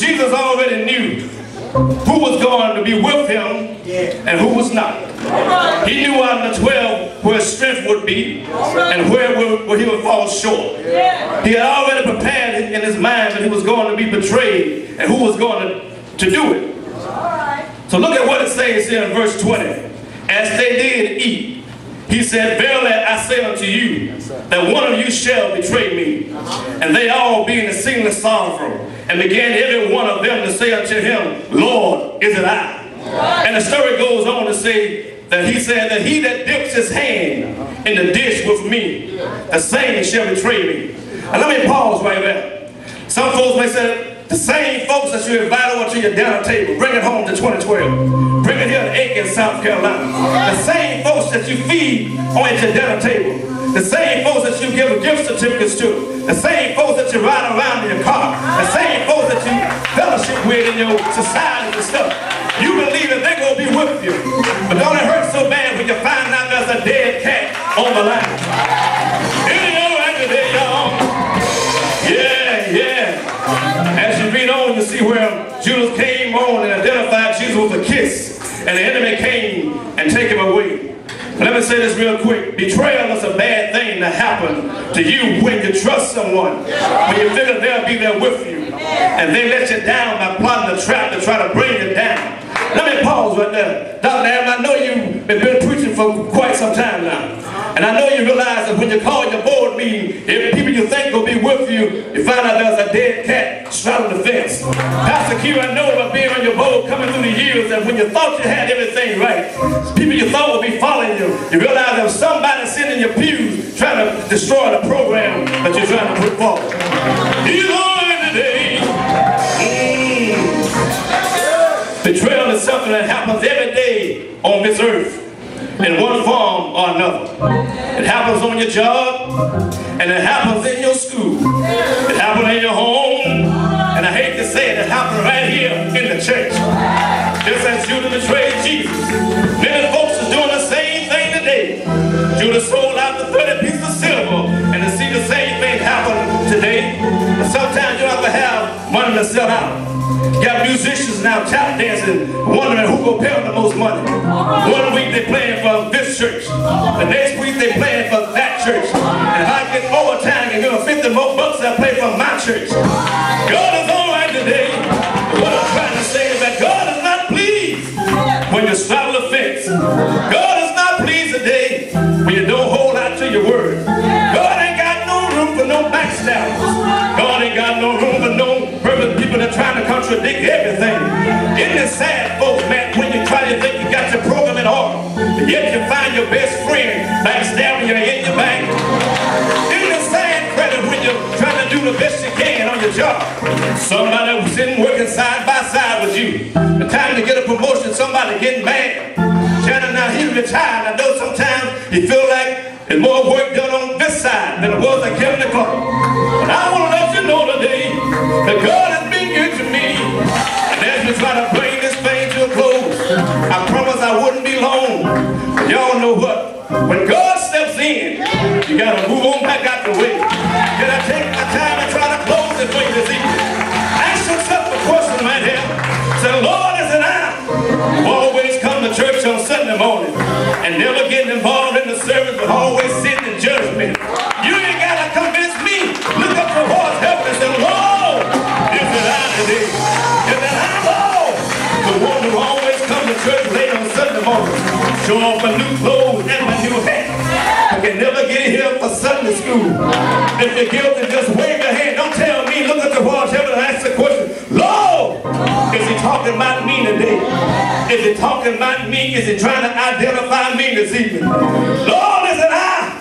Jesus already knew who was going to be with him and who was not. He knew out of the 12 where his strength would be and where he would fall short. He had already prepared in his mind that he was going to be betrayed and who was going to do it. So look at what it says here in verse 20. As they did eat, he said, verily I say unto you, that one of you shall betray me. And they all, being exceedingly sorrowful, and began every one of them to say unto him, Lord, is it I? And the story goes on to say that he said that he that dips his hand in the dish with me, the same shall betray me. And let me pause right there. Some folks may say, the same folks that you invite over to your dinner table, bring it home to 2012. Bring it here to Aiken, South Carolina. The same folks that you feed on at your dinner table. The same folks that you give gift certificates to. The same folks that you ride around in your car. The same folks that you fellowship with in your society and stuff. You believe that they're going to be with you. But don't it hurt so bad when you find out there's a dead cat on the line? Here you go right today, y'all. Yeah. As you read on, you see where Judas came on and identified Jesus with a kiss. And the enemy came and take him away. Let me say this real quick. Betrayal is a bad thing to happen to you when you trust someone. When you feel that they'll be there with you. And they let you down by plotting a trap to try to bring you down. Let me pause right there. Dr. Abney, I know you've been preaching for quite some time now. And I know you realize that when you call your board meeting, if people you think will be with you, you find out there's a dead cat straddling the fence. Pastor Q, I know about being on your board coming through the years that when you thought you had everything right, people you thought would be following you, you realize there was somebody sitting in your pews trying to destroy the program that you're trying to put forward. He's on today. Betrayal is something that happens every day on this earth in one form or another. It happens on your job, and it happens in your school. It happens in your home, and I hate to say it, it happens right here in the church. Just as Judas betrayed Jesus. Many folks are doing the same thing today. Judas sold out the 30 pieces of silver, and to see the same thing happen today. But sometimes you have to have money to sell out. Got musicians now tap dancing, wondering who will pay them the most money. One week they playing for this church, the next week they playing for that church. And if I get overtime and give them 50 more bucks, I'll play for my church. God is all right today. What I'm trying to say is that God is not pleased when you straddle the fence. God is not pleased today when you don't hold out to your word. God ain't got no room for no backstabbers. God ain't got no room for no perfect people that are trying to contradict everything. Isn't it sad, folks, man, when you try to think you got your program in order, and yet you find your best friend backstabbing you in your bank? Isn't it sad, credit, when you're trying to do the best you can on your job? Somebody was sitting working side by side with you. The time to get a promotion, somebody getting mad. Shannon, now he's retired. I know sometimes you feel like there's more work done on this side than it was at Kevin the Club. But I want to let you know today that God has been good to me. And as we try to bring this thing to a close, I promise I wouldn't be long. But y'all know what? When God steps in, you got to move on back out the way. Can I take my time and try to close this thing this evening? Ask yourself a question right here. Say, Lord, is it I who always come to church on Sunday morning and never getting involved in the service but always sitting in judgment? You ain't got to convince me. Look up towards heaven and say, Lord, is it I today? Is it I, Lord? The one who always comes to church late on Sunday morning, show off my new clothes and my new hat. I can never get here for Sunday school. If you're guilty, just wave your hand. Don't tell me. Look at towards heaven and ask the question, Lord, is he talking about me today? Is he talking about me? Is he trying to identify me this evening? Lord, is it I,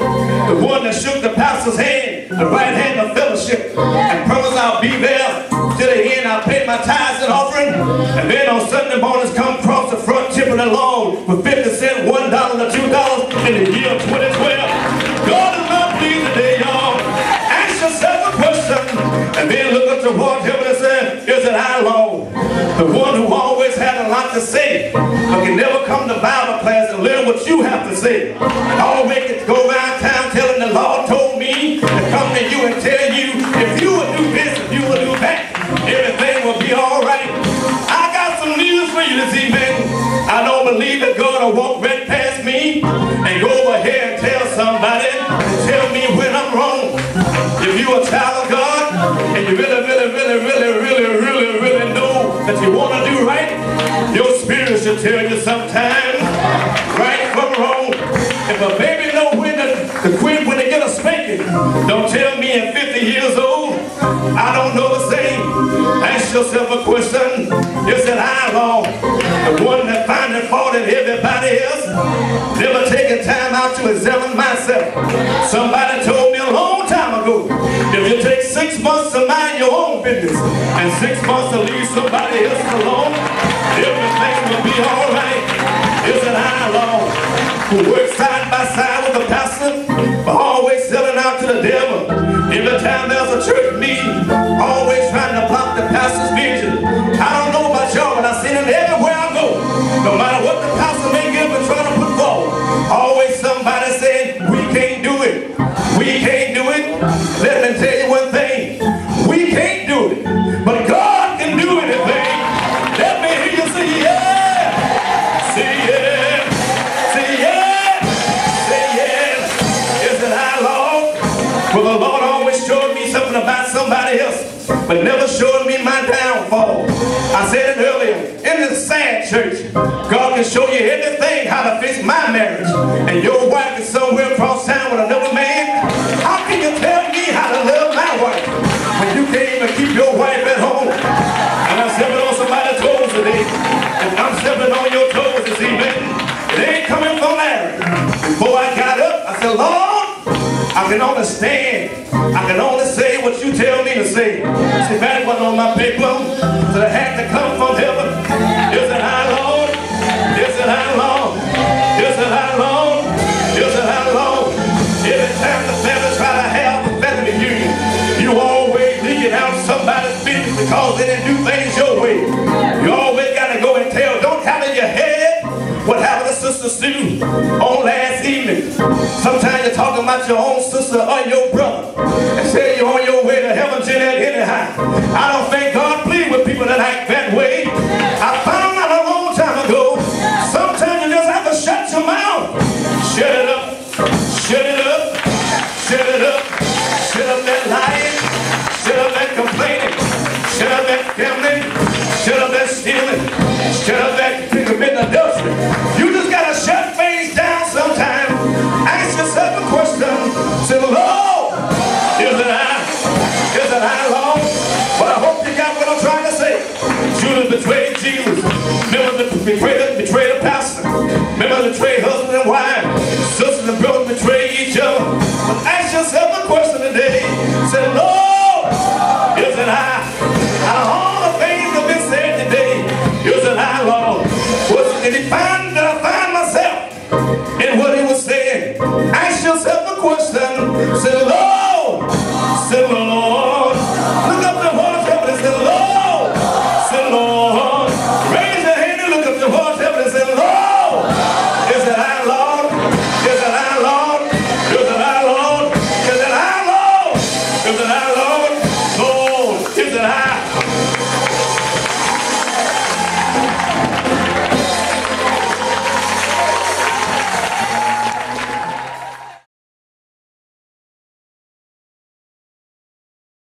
the one that shook the pastor's hand, the right hand of fellowship, and promised I'll be there to the end? I'll pay my tithes and offering, and then on Sunday mornings come across the front tipping along with 50 cents, $1 or $2 in the year 2012. God is not pleased today, y'all. Ask yourself a question, and then look up towards heaven and say, is it I, Lord? The one who always had a lot to say, but can never come to Bible class and learn what you have to say. And always get to go around town telling the Lord told me to come to you and tell you if you would do this, if you would do that, everything will be all believe that God will walk right past me and go over here and tell somebody, tell me when I'm wrong. If you're a child of God and you really know that you want to do right, your spirit should tell you sometimes right from wrong. If a baby know when they get a spanking, don't tell me at 50 years old I don't know the same. Ask yourself a question. Is it I wrong? The one that finding fault in everybody else, never taking time out to examine myself. Somebody told me a long time ago, if you take 6 months to mind your own business and 6 months to leave somebody else alone, everything will be all right. Is it I wrong? Who works side by side with the pastor, but always selling out to the devil. Every time there's a church meeting, always trying to block the pastor's vision. I don't know about y'all, but I've seen it everywhere I go. No matter what the pastor may give and try to put forward, always somebody saying, we can't do it. We can't do it. Let me tell you one thing. We can't do it, but God can do anything. Let me hear you say yeah. Say yeah. Say yeah. Say yeah. Is it I, Lord? Well, the Lord always showed me something about somebody else, but never showed me my downfall. I said it earlier, in this sad church, God can show you everything how to fix my marriage, and your wife is somewhere across town with another man. How can you tell me how to love my wife when you can't even keep your wife at home? And I'm stepping on somebody's toes today. If I'm stepping on your toes this evening, it ain't coming from Larry. Before I got up, I said, Lord, I can only stand. I can only say what you tell me to say. See, that wasn't on my paper, so it had to come from heaven. Is it I, Lord? Is it I, Lord? Is it I, Lord? Is it I, Lord? Every time the family try to have a family reunion, you always leaking out somebody's business because they didn't do things your way. You always got to go and tell. Don't have in your head what happened to Sister Sue on last evening. Sometimes you're talking about your own sister or your brother and say you're on your way to heaven, Jeanette, anyhow. I don't think God pleased with people that act that way. I found out a long time ago, sometimes you just have to shut your mouth. Shut it up. Shut it up. Shut it up. Shut up that lying. Shut up that complaining. Shut up that gambling. Shut up that stealing. Shut up that committing adultery. You just got to shut things down sometime. Ask yourself a question. Say, Lord, is it I? Is it I, Lord? But I hope you got what I'm trying to say. Judas betrayed Jesus. Members betrayed the pastor. Members betrayed husband and wife. Sisters and brothers betrayed each other. But ask yourself a question today.